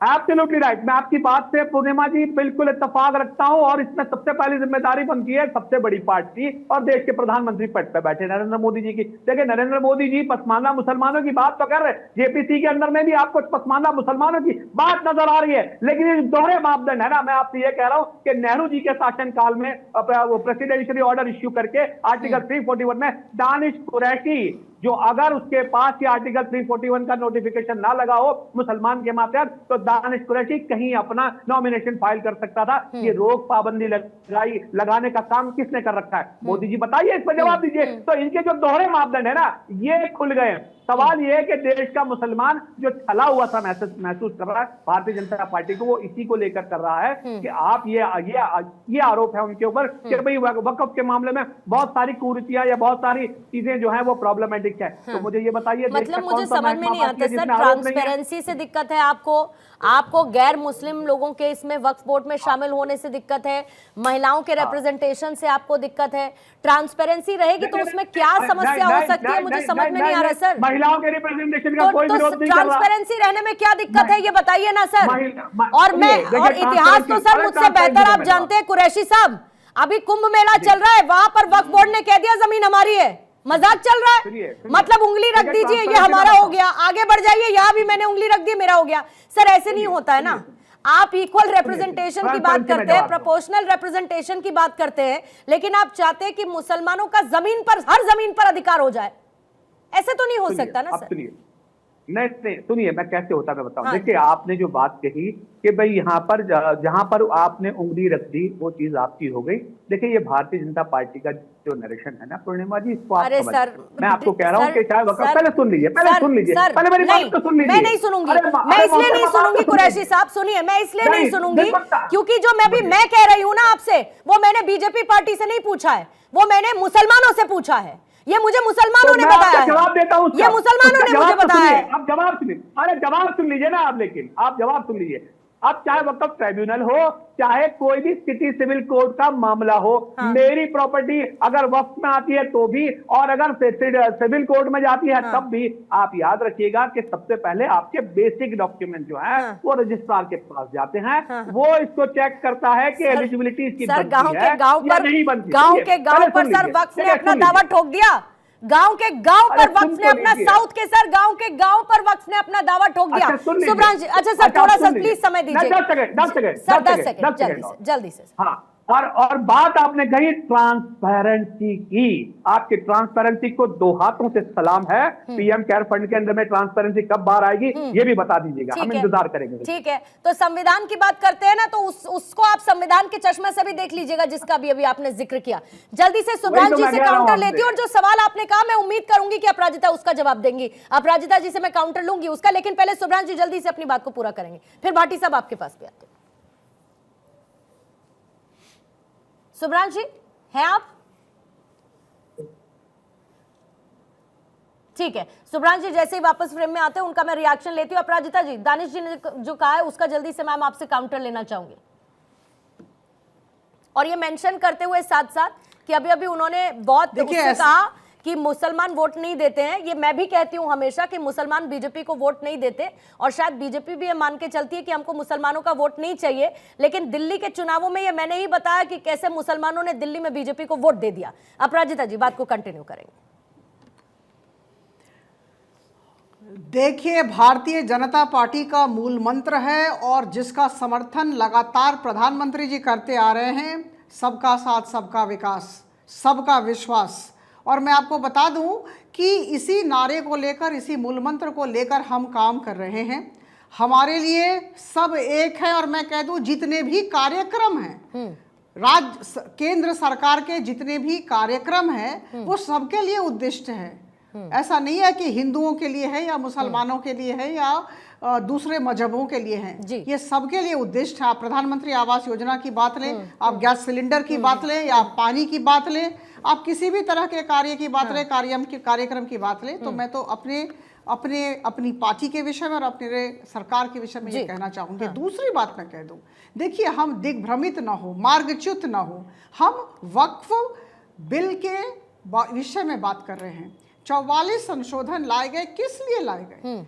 एब्सोल्युटली राइट, मैं आपकी बात से पूर्णिमा जी बिल्कुल इत्तेफाक रखता हूं, और इसमें सबसे पहली जिम्मेदारी बनती है सबसे बड़ी पार्टी और देश के प्रधानमंत्री पद पर बैठे नरेंद्र मोदी जी की। देखिए नरेंद्र मोदी जी पसमानदा मुसलमानों की बात तो कर रहे हैं, जेपीसी के अंदर में भी आपको पसमानदा मुसलमानों की बात नजर आ रही है, लेकिन ये दोहरे मापदंड है ना। मैं आपसे ये कह रहा हूं कि नेहरू जी के शासनकाल में प्रेसिडेंशियल ऑर्डर इश्यू करके आर्टिकल 341 में दानिश कुरैशी, जो अगर उसके पास ये आर्टिकल 341 का नोटिफिकेशन ना लगा हो मुसलमान के मातहत, तो दानिश कुरैशी कहीं अपना नॉमिनेशन फाइल कर सकता था। ये रोक पाबंदी लगाने का काम किसने कर रखा है? मोदी जी, बताइए, इस पर जवाब दीजिए। तो इनके जो दोहरे मापदंड है ना ये खुल गए। सवाल ये है कि देश का मुसलमान जो छला हुआ सा महसूस कर रहा है भारतीय जनता पार्टी को, वो इसी को लेकर कर रहा है कि आप ये आरोप है उनके ऊपर कि भाई वक्फ के मामले में बहुत सारी कुरीतियां या बहुत सारी चीजें जो है वो प्रॉब्लमेटिक है। तो मुझे ये बताइए, मतलब मुझे समझ में नहीं आता सर, ट्रांसपेरेंसी से दिक्कत है आपको गैर मुस्लिम लोगों के इसमें वक्फ बोर्ड में शामिल होने से दिक्कत है, महिलाओं के रिप्रेजेंटेशन से आपको दिक्कत है। ट्रांसपेरेंसी रहेगी तो उसमें क्या समस्या हो सकती है, मुझे समझ में नहीं आ रहा सर। महिलाओं के रिप्रेजेंटेशन का कोई विरोध नहीं कर रहा। ट्रांसपेरेंसी रहने में क्या दिक्कत है ये बताइए ना सर। और इतिहास तो सर मुझसे बेहतर आप जानते हैं कुरैशी साहब। अभी कुंभ मेला चल रहा है, वहां पर वक्फ बोर्ड ने कह दिया जमीन हमारी है, मजाक चल रहा है, मतलब उंगली रख दीजिए ये हमारा हो गया, आगे बढ़ जाइए, यहां भी मैंने उंगली रख दी मेरा हो गया। सर ऐसे नहीं होता है ना। आप इक्वल रिप्रेजेंटेशन की बात करते हैं, प्रोपोर्शनल रिप्रेजेंटेशन की बात करते हैं, लेकिन आप चाहते हैं कि मुसलमानों का जमीन पर, हर जमीन पर अधिकार हो जाए। ऐसे तो नहीं हो सकता ना सर। नहीं सुनिए, मैं कैसे होता मैं बताऊं। देखिए आपने जो बात कही कि भाई यहाँ पर जहां पर आपने उंगली रख दी वो चीज आपकी हो गई। देखिए ये भारतीय जनता पार्टी का जो नरेशन है ना पूर्णिमा जी, इसको आप समझ, मैं आपको कह रहा हूँ कि चाहे पहले सुन लीजिए, पहले मेरी बात तो सुन लीजिए। मैं नहीं सुनूंगी, मैं इसलिए नहीं सुनूंगी कुरैशी साहब, सुनिए, मैं इसलिए नहीं सुनूंगी क्योंकि जो मैं कह रही हूँ ना आपसे, वो मैंने बीजेपी पार्टी से नहीं पूछा है, वो मैंने मुसलमानों से पूछा है। ये मुझे मुसलमानों ने बताया है, जवाब देता हूँ, ये मुसलमानों ने मुझे बताया है। आप जवाब सुनिए, अरे जवाब सुन लीजिए ना आप, लेकिन आप जवाब सुन लीजिए। अब चाहे वक्फ ट्राइब्यूनल हो, चाहे कोई भी सिटी सिविल कोर्ट का मामला हो, मेरी प्रॉपर्टी अगर वक्फ में आती है तो भी, और अगर सिविल कोर्ट में जाती है तब भी, आप याद रखिएगा कि सबसे पहले आपके बेसिक डॉक्यूमेंट जो है वो रजिस्ट्रार के पास जाते हैं, वो इसको चेक करता है कि एलिजिबिलिटी इसकी बनती है या नहीं बनती। गांव के गांव पर सर वक्फ ने अपना दावा ठोक दिया, गांव के गांव पर वक्फ ने अपना, साउथ के सर गांव के गांव पर वक्फ ने अपना दावा ठोक दिया। सुब्रांश, अच्छा सर थोड़ा सा प्लीज समय दीजिए, 10 सेकंड सर 10 सेकंड जल्दी से। हाँ, और बात आपने कही ट्रांसपेरेंसी की, आपकी ट्रांसपेरेंसी को दो हाथों से सलाम है। पीएम केयर फंड के अंदर में ट्रांसपेरेंसी कब बाहर आएगी ये भी बता दीजिएगा, हम इंतजार करेंगे। ठीक है, तो संविधान की बात करते हैं ना, तो उसको आप संविधान के चश्मे से भी देख लीजिएगा, जिसका भी अभी आपने जिक्र किया। जल्दी से सुब्रांश जी से काउंटर लेती हूँ, और जो सवाल आपने कहा मैं उम्मीद करूंगी कि अपराजिता उसका जवाब देंगी। अपराजिता जी से मैं काउंटर लूंगी उसका, लेकिन पहले सुब्रांश जी जल्दी से अपनी बात को पूरा करेंगे, फिर भाटी साहब आपके पास भी आते हैं। सुब्रांश जी हैं आप? ठीक है, सुब्रांश जी जैसे ही वापस फ्रेम में आते हैं उनका मैं रिएक्शन लेती हूँ। अपराजिता जी, दानिश जी ने जो कहा है उसका जल्दी से मैम आपसे काउंटर लेना चाहूंगी, और ये मेंशन करते हुए साथ साथ कि अभी अभी उन्होंने बहुत उससे कहा कि मुसलमान वोट नहीं देते हैं। ये मैं भी कहती हूं हमेशा कि मुसलमान बीजेपी को वोट नहीं देते, और शायद बीजेपी भी ये मान के चलती है कि हमको मुसलमानों का वोट नहीं चाहिए। लेकिन दिल्ली के चुनावों में ये मैंने ही बताया कि कैसे मुसलमानों ने दिल्ली में बीजेपी को वोट दे दिया। अपराजिता जी बात को कंटिन्यू करेंगे। देखिए, भारतीय जनता पार्टी का मूल मंत्र है और जिसका समर्थन लगातार प्रधानमंत्री जी करते आ रहे हैं, सबका साथ सबका विकास, सबका विश्वास। और मैं आपको बता दूं कि इसी नारे को लेकर, इसी मूल मंत्र को लेकर हम काम कर रहे हैं। हमारे लिए सब एक है, और मैं कह दूं जितने भी कार्यक्रम हैं, केंद्र सरकार के जितने भी कार्यक्रम हैं वो सबके लिए उद्दिष्ट है। ऐसा नहीं है कि हिंदुओं के लिए है या मुसलमानों के लिए है या दूसरे मजहबों के लिए है, ये सबके लिए उद्दिष्ट है। आप प्रधानमंत्री आवास योजना की बात लें, आप गैस सिलेंडर की बात लें, या आप पानी की बात लें, आप किसी भी तरह के कार्य की बात लें, कार्यक्रम की बात लें, तो मैं तो अपनी पार्टी के विषय में और अपने सरकार के विषय में ये कहना चाहूंगी। दूसरी बात मैं कह दूं, देखिए हम दिग्भ्रमित ना हो, मार्गच्युत ना हो। हम वक्फ बिल के विषय में बात कर रहे हैं। 44 संशोधन लाए गए, किस लिए लाए गए?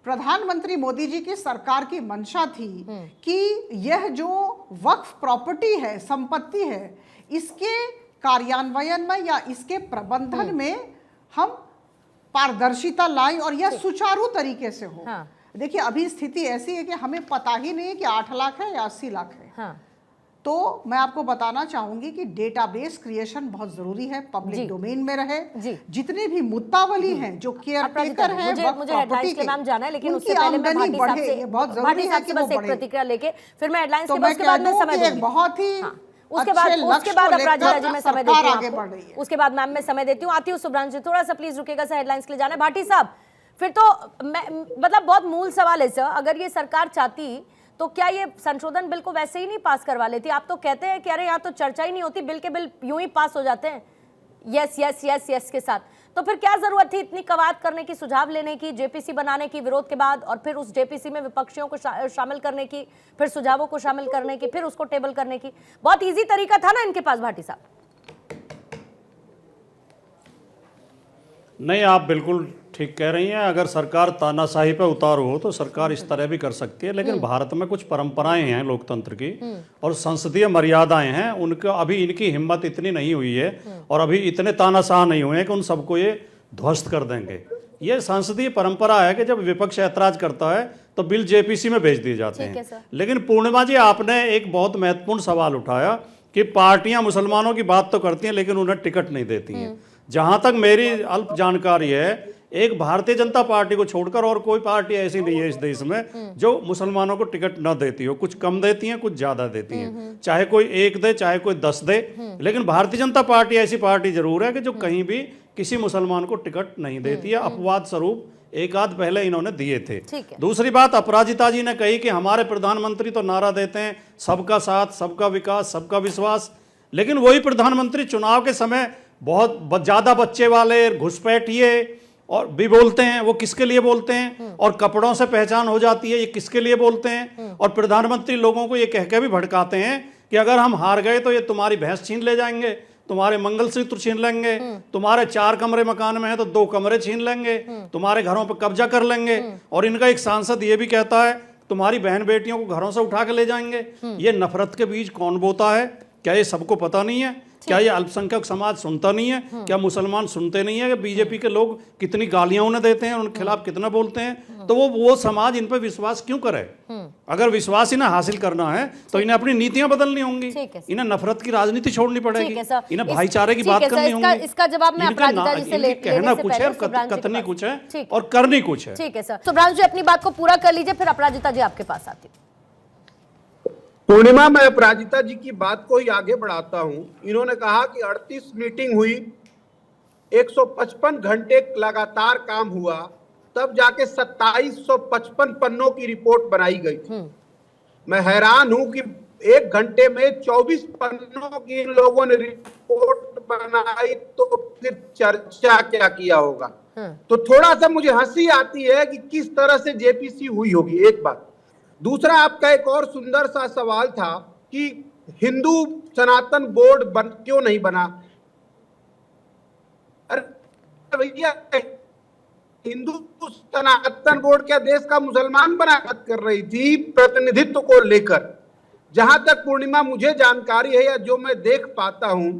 प्रधानमंत्री मोदी जी की सरकार की मंशा थी कि यह जो वक्फ प्रॉपर्टी है, संपत्ति है, इसके कार्यान्वयन में या इसके प्रबंधन में हम पारदर्शिता लाएं और यह सुचारू तरीके से हो। देखिए अभी स्थिति ऐसी है कि हमें पता ही नहीं है कि 8 लाख है या 80 लाख है। तो मैं आपको बताना चाहूंगी कि डेटाबेस क्रिएशन बहुत जरूरी है, पब्लिक डोमेन में रहे। जितने भी मुद्दावली हैं, जो केयरटेकर हैं, मुझे हेडलाइंस के नाम जाना है, लेकिन उससे पहले मैं भाटी साहब से बहुत जरूरी है कि वो बस एक प्रतिक्रिया लेके फिर मैं हेडलाइंस के बाद में समय दूंगी। बहुत ही उसके बाद अपराजिता जी मैं समय देती हूँ, उसके बाद मैम मैं समय देती हूँ। आती हूँ सुब्रांश जी, थोड़ा सा प्लीज रुकेगा सर, हेडलाइंस के लिए जाना है। भाटी साहब फिर तो मतलब बहुत मूल सवाल है सर, अगर ये सरकार चाहती तो क्या ये संशोधन बिल को वैसे ही नहीं पास करवा लेती? आप तो कहते हैं कि अरे यहाँ तो चर्चा ही नहीं होती, बिल के बिल यूं ही पास हो जाते हैं यस यस यस यस के साथ। तो फिर क्या जरूरत थी इतनी कवायद करने की, सुझाव लेने की, जेपीसी बनाने की विरोध के बाद, और फिर उस जेपीसी में विपक्षियों को शामिल करने की, फिर सुझावों को शामिल करने की, फिर उसको टेबल करने की? बहुत इजी तरीका था ना इनके पास भाटी साहब। नहीं, आप बिल्कुल ठीक कह रही हैं। अगर सरकार तानाशाही पे उतारू हो तो सरकार इस तरह भी कर सकती है, लेकिन भारत में कुछ परंपराएं हैं लोकतंत्र की और संसदीय मर्यादाएं हैं, उनका अभी इनकी हिम्मत इतनी नहीं हुई है और अभी इतने तानाशाह नहीं हुए हैं कि उन सबको ये ध्वस्त कर देंगे। ये संसदीय परंपरा है कि जब विपक्ष ऐतराज करता है तो बिल जेपीसी में भेज दिए जाते हैं। लेकिन पूर्णिमा जी, आपने एक बहुत महत्वपूर्ण सवाल उठाया कि पार्टियां मुसलमानों की बात तो करती हैं लेकिन उन्हें टिकट नहीं देती हैं। जहां तक मेरी अल्प जानकारी है, एक भारतीय जनता पार्टी को छोड़कर और कोई पार्टी ऐसी नहीं है इस देश में जो मुसलमानों को टिकट न देती हो। कुछ कम देती हैं, कुछ ज्यादा देती हैं, चाहे कोई 1 दे चाहे कोई 10 दे, लेकिन भारतीय जनता पार्टी ऐसी पार्टी जरूर है कि जो कहीं भी किसी मुसलमान को टिकट नहीं देती है। अपवाद स्वरूप एक आध पहले इन्होंने दिए थे। दूसरी बात, अपराजिता जी ने कही कि हमारे प्रधानमंत्री तो नारा देते हैं सबका साथ सबका विकास सबका विश्वास, लेकिन वही प्रधानमंत्री चुनाव के समय बहुत ज्यादा बच्चे वाले घुसपैठिए और भी बोलते हैं। वो किसके लिए बोलते हैं? और कपड़ों से पहचान हो जाती है ये किसके लिए बोलते हैं। और प्रधानमंत्री लोगों को ये कह के भी भड़काते हैं कि अगर हम हार गए तो ये तुम्हारी भैंस छीन ले जाएंगे, तुम्हारे मंगलसूत्र छीन लेंगे, तुम्हारे 4 कमरे मकान में है तो 2 कमरे छीन लेंगे, तुम्हारे घरों पर कब्जा कर लेंगे। और इनका एक सांसद ये भी कहता है तुम्हारी बहन बेटियों को घरों से उठा के ले जाएंगे। ये नफरत के बीज कौन बोता है? क्या ये सबको पता नहीं है? क्या ये अल्पसंख्यक समाज सुनता नहीं है? क्या मुसलमान सुनते नहीं है कि बीजेपी के लोग कितनी गालियां उन्हें देते हैं, उनके खिलाफ कितना बोलते हैं? तो वो समाज इन पर विश्वास क्यों करे? अगर विश्वास इन्हें हासिल करना है तो इन्हें अपनी नीतियां बदलनी होंगी, इन्हें नफरत की राजनीति छोड़नी पड़ेगी, इन्हें भाईचारे की बात करनी होगी। इसका जवाब मैं अपराजिता जी से लेने से कहना कुछ है, कथनी कुछ है और करनी कुछ है। ठीक है सर, सुभ्रांशु जी अपनी बात को पूरा कर लीजिए, फिर अपराजिता जी आपके पास आती हूँ। पूर्णिमा, मैं अपराजिता जी की बात को ही आगे बढ़ाता हूं। इन्होंने कहा कि 38 मीटिंग हुई, 155 घंटे लगातार काम हुआ, तब जाके 2755 पन्नों की रिपोर्ट बनाई गई थी। मैं हैरान हूं कि 1 घंटे में 24 पन्नों की इन लोगों ने रिपोर्ट बनाई, तो फिर चर्चा क्या किया होगा? तो थोड़ा सा मुझे हंसी आती है कि किस तरह से जेपीसी हुई होगी, एक बात। दूसरा, आपका एक और सुंदर सा सवाल था कि हिंदू सनातन बोर्ड क्यों नहीं बना। अरे भैया, हिंदू सनातन बोर्ड क्या देश का मुसलमान बना कर रही थी प्रतिनिधित्व को लेकर? जहां तक पूर्णिमा मुझे जानकारी है या जो मैं देख पाता हूं,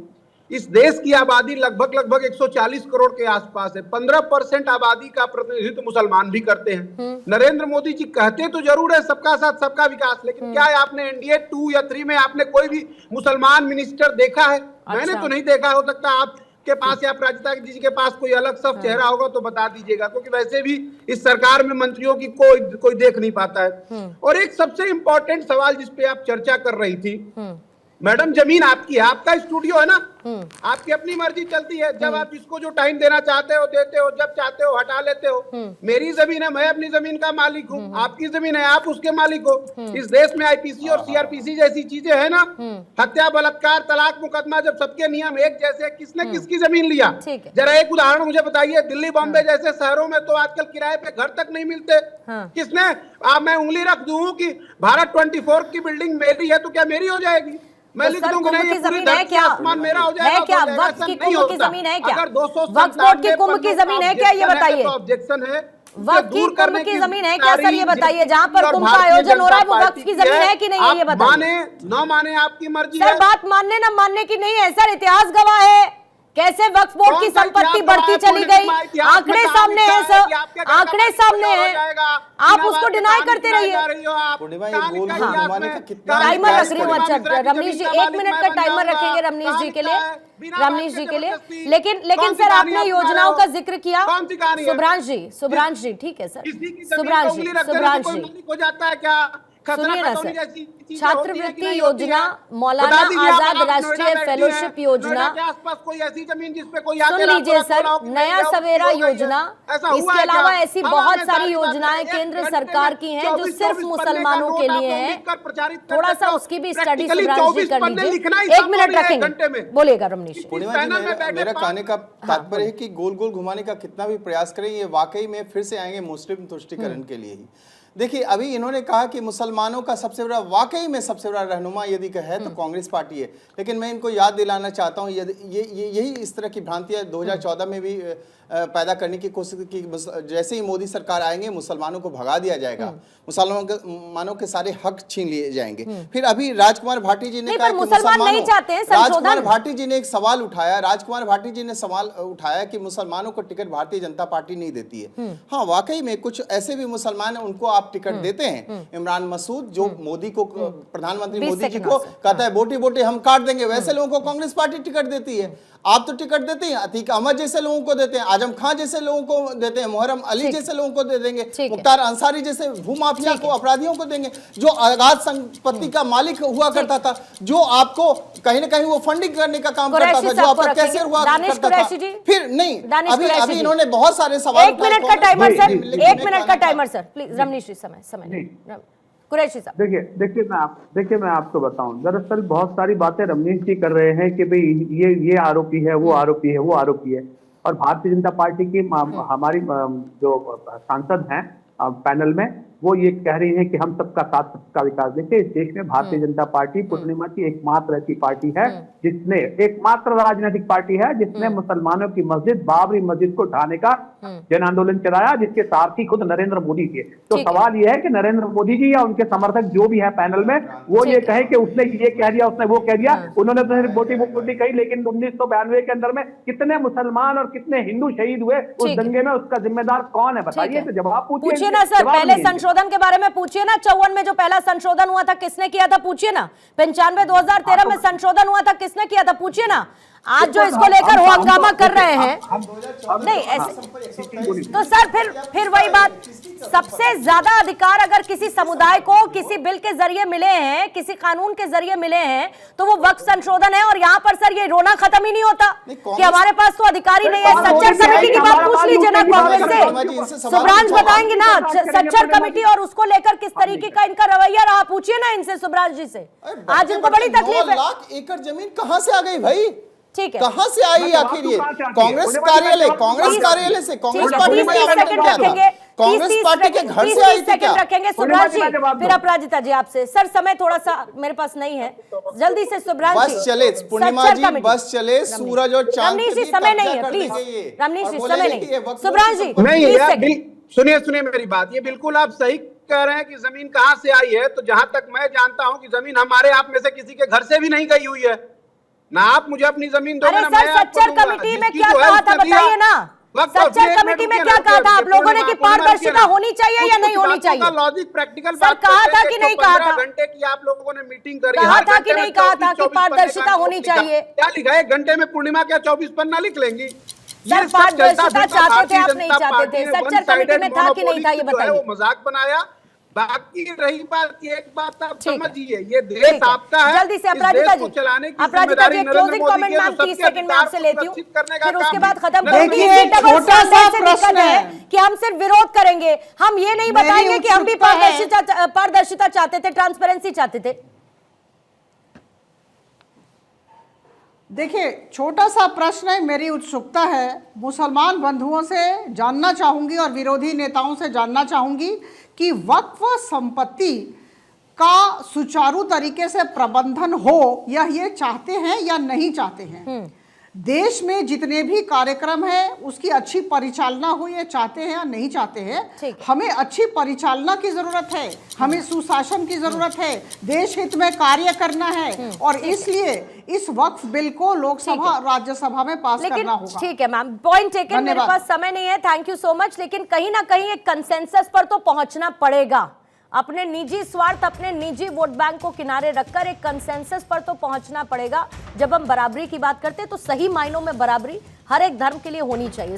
इस देश की आबादी लगभग 140 करोड़ के आसपास है। 15% आबादी का प्रतिनिधित्व मुसलमान भी करते हैं। नरेंद्र मोदी जी कहते तो जरूर है सबका साथ सबका विकास, लेकिन क्या है आपने NDA 2 या 3 में आपने कोई भी मुसलमान मिनिस्टर देखा है? मैंने तो नहीं देखा। हो सकता आपके पास या अपराजिता जी के पास कोई अलग सब चेहरा होगा तो बता दीजिएगा, क्योंकि वैसे भी इस सरकार में मंत्रियों की कोई देख नहीं पाता है। और एक सबसे इंपॉर्टेंट सवाल जिसपे आप चर्चा कर रही थी, मैडम, जमीन आपकी है, आपका स्टूडियो है ना, आपकी अपनी मर्जी चलती है। जब आप इसको जो टाइम देना चाहते हो देते हो, जब चाहते हो हटा लेते हो। मेरी जमीन है, मैं अपनी जमीन का मालिक हूँ, आपकी जमीन है, आप उसके मालिक हो। इस देश में IPC और CRPC जैसी चीजें है ना, हत्या, बलात्कार, तलाक मुकदमा, जब सबके नियम एक जैसे, किसने किसकी जमीन लिया? जरा एक उदाहरण मुझे बताइए। दिल्ली, बॉम्बे जैसे शहरों में तो आजकल किराए पे घर तक नहीं मिलते। किसने? मैं उंगली रख दूं कि भारत 24 की बिल्डिंग मेरी है तो क्या मेरी हो जाएगी? मैं लिख दूंगा नहीं, ये पूरी धरती आसमान मेरा हो जाएगा। है क्या वक्फ की कुंभ की जमीन है क्या? वक्फ बोर्ड की कुंभ की जमीन है क्या, ये बताइए। ऑब्जेक्शन है, वक्फ की कुंभ की जमीन है क्या सर, ये बताइए। जहाँ पर कुंभ का आयोजन हो रहा है वो वक्फ की जमीन है कि नहीं है, ये बताइए। माने न माने आपकी मर्जी है। बात मानने न मानने की नहीं है सर, इतिहास गवाह है कैसे वक्फ बोर्ड की संपत्ति बढ़ती चली गई। आंकड़े सामने हैं सर, आंकड़े सामने हैं, आप उसको डिनाई करते रहिए। टाइमर रख रही हूँ। अच्छा रमनीश जी, 1 मिनट का टाइमर रखेंगे रमनीश जी के लिए, लेकिन सर आपने योजनाओं का जिक्र किया। सुभ्रांश जी ठीक है सर, सुभ्रांश जी हो जाता है क्या? सुनिए ना सर, छात्रवृत्ति योजना, मौलाना आजाद राष्ट्रीय फेलोशिप योजना, कोई ऐसी जमीन जिसपे कोई सुन लीजिए सर, नया सवेरा योजना, इसके अलावा ऐसी बहुत सारी योजनाएं केंद्र सरकार की हैं जो सिर्फ मुसलमानों के लिए हैं। थोड़ा सा उसकी भी स्टडी सुभ्रांश जी कर लीजिए। 1 मिनट रखेंगे, बोलिएगा रमनीश। मेरा कहने का तात्पर्य है कि गोल गोल घुमाने का कितना भी प्रयास करें, ये वाकई में फिर से आएंगे मुस्लिम तुष्टीकरण के लिए ही। देखिए, अभी इन्होंने कहा कि मुसलमानों का सबसे बड़ा, वाकई में सबसे बड़ा रहनुमा यदि है तो कांग्रेस पार्टी है। लेकिन मैं इनको याद दिलाना चाहता हूँ, यही इस तरह की भ्रांतियां 2014 में भी पैदा करने की कोशिश की। जैसे ही मोदी सरकार आएंगे मुसलमानों को भगा दिया जाएगा, मुसलमानों के सारे हक छीन लिए जाएंगे। फिर अभी राजकुमार भाटी जी ने कहा कि मुसलमान नहीं चाहते हैं। राजकुमार भाटी जी ने एक सवाल उठाया, राजकुमार भाटी जी ने सवाल उठाया कि मुसलमानों को टिकट भारतीय जनता पार्टी नहीं देती है। हाँ, वाकई में कुछ ऐसे भी मुसलमान हैं, उनको आप टिकट देते हैं। इमरान मसूद जो मोदी को, प्रधानमंत्री मोदी जी को कहता है बोटी बोटी हम काट देंगे, वैसे लोगों को कांग्रेस पार्टी टिकट देती है। आप तो टिकट देते हैं, अतीक अहमद जैसे लोगों को देते हैं, आजम खान जैसे लोगों को देते हैं, मुहर्रम अली जैसे लोगों को दे देंगे, मुख्तार अंसारी जैसे भूमाफिया को, अपराधियों को देंगे, जो अगाध संपत्ति का मालिक हुआ करता था, जो आपको कहीं ना कहीं वो फंडिंग करने का काम करता था, जो आपका कैसे हुआ करता था। फिर नहीं, अभी इन्होंने बहुत सारे सवाल। 1 मिनट का टाइमर सर, 1 मिनट का टाइमर सर, प्लीज रमनीश जी, समय कुरैशी साहब। देखिए मैं आपको बताऊं, दरअसल बहुत सारी बातें रमनीश जी कर रहे हैं कि भाई ये आरोपी है, वो आरोपी है, वो आरोपी है। और भारतीय जनता पार्टी की हमारी जो सांसद हैं पैनल में, वो ये कह रही है कि हम सबका साथ सबका विकास। देखिए, इस देश में भारतीय जनता पार्टी पूर्णिमा की एकमात्र ऐसी पार्टी है जिसने, एकमात्र राजनीतिक पार्टी है जिसने मुसलमानों की मस्जिद बाबरी मस्जिद को ढाने का जन आंदोलन चलाया, जिसके सारथी खुद नरेंद्र मोदी थे। तो सवाल यह है कि नरेंद्र मोदी जी या उनके समर्थक जो भी है पैनल में, वो ये कहे कि उसने ये कह दिया, उसने वो कह दिया। उन्होंने तो सिर्फ बोटी बोटी कही, लेकिन 1992 के अंदर में कितने मुसलमान और कितने हिंदू शहीद हुए उस दंगे में, उसका जिम्मेदार कौन है बताइए। तो जवाब पूछिए ना सर, पहले संशोधन के बारे में पूछिए ना। 54 में जो पहला संशोधन हुआ था किसने किया था, पूछिए ना। 95 2013 में संशोधन हुआ था, किसने किया था, पूछिए ना। आज जो इसको लेकर वो हंगामा कर रहे हैं, नहीं ऐसे तो सर फिर वही बात, सबसे ज्यादा अधिकार अगर किसी समुदाय को किसी बिल के जरिए मिले हैं, किसी कानून के जरिए मिले हैं, तो वो वक्फ संशोधन है। और यहाँ पर सर ये रोना खत्म ही नहीं होता कि हमारे पास तो अधिकार ही नहीं है। सच्चर कमेटी की बात पूछ लीजिए ना कांग्रेस से, सुब्रांश बताएंगे ना सच्चर कमेटी और उसको लेकर किस तरीके का इनका रवैया रहा, पूछिए ना इनसे, सुब्रांश जी से। आज इनको बड़ी तकलीफ है। 9 लाख एकड़ जमीन कहां से आ गई भाई, ठीक है, कहां से आई आखिर ये? कांग्रेस कार्यालय से, कांग्रेस पार्टी से रखेंगे, कांग्रेस पार्टी के घर से आई थी क्या? रखेंगे सुब्रांश जी, फिर अपराजिता जी आपसे। सर समय थोड़ा सा मेरे पास नहीं है, जल्दी से सुब्रांश जी। बस चले पूर्णिमा जी, बस चले, सूरज और चांद। रमनीश जी समय नहीं है, प्लीज रमनीश जी समय नहीं। सुब्रांश जी नहीं यार, सुनिए मेरी बात, ये बिल्कुल आप सही कह रहे हैं कि जमीन कहां से आई है। तो जहां तक मैं जानता हूं कि जमीन हमारे आप में से किसी के घर से भी नहीं गई हुई है ना। आप मुझे अपनी जमीन दोगे ना, सर सच्चर कमेटी में क्या कहा था बताइए ना। सच्चर कमेटी में क्या कहा था आप लोगों ने कि पारदर्शिता होनी चाहिए या नहीं होनी चाहिए? लॉजिक प्रैक्टिकल सर कहा था कि नहीं कहा था? घंटे की आप लोगों ने मीटिंग करी, कहा था कि नहीं कहा था कि पारदर्शिता होनी चाहिए? क्या लिखा है 1 घंटे में पूर्णिमा क्या 24 पन्ना लिख लेंगी? सर पारदर्शिता चाहते थे, आप नहीं चाहते थे। सच्चर कमेटी में था कि नहीं था ये बताइए। वो मजाक बनाया। बाकी रही बात, एक बात आप समझिए, ये देश आपका है, जल्दी से अपराजिता जी, चलाने की अपराजिता जी क्लोजिंग कमेंट मैम 30 सेकंड में आपसे लेती हूँ, फिर उसके बाद खत्म करूंगी। छोटा सा प्रश्न है कि हम सिर्फ विरोध करेंगे, हम ये नहीं बताएंगे कि हम भी पारदर्शिता चाहते थे, ट्रांसपेरेंसी चाहते थे। देखिए, छोटा सा प्रश्न है, मेरी उत्सुकता है, मुसलमान बंधुओं से जानना चाहूंगी और विरोधी नेताओं से जानना चाहूंगी कि वक्फ संपत्ति का सुचारू तरीके से प्रबंधन हो, या ये चाहते हैं या नहीं चाहते हैं। देश में जितने भी कार्यक्रम है उसकी अच्छी परिचालना हो, ये चाहते हैं या नहीं चाहते हैं। हमें अच्छी परिचालना की जरूरत है, हमें सुशासन की जरूरत है, देश हित में कार्य करना है, और इसलिए इस वक्फ बिल को लोकसभा और राज्यसभा में पास करना होगा। ठीक है मैम, पॉइंट टेकन। मेरे पास समय नहीं है, थैंक यू सो मच। लेकिन कहीं ना कहीं एक कंसेंसस पर तो पहुंचना पड़ेगा। अपने निजी स्वार्थ, अपने निजी वोट बैंक को किनारे रखकर एक कंसेंसस पर तो पहुंचना पड़ेगा। जब हम बराबरी की बात करते हैं तो सही मायनों में बराबरी हर एक धर्म के लिए होनी चाहिए।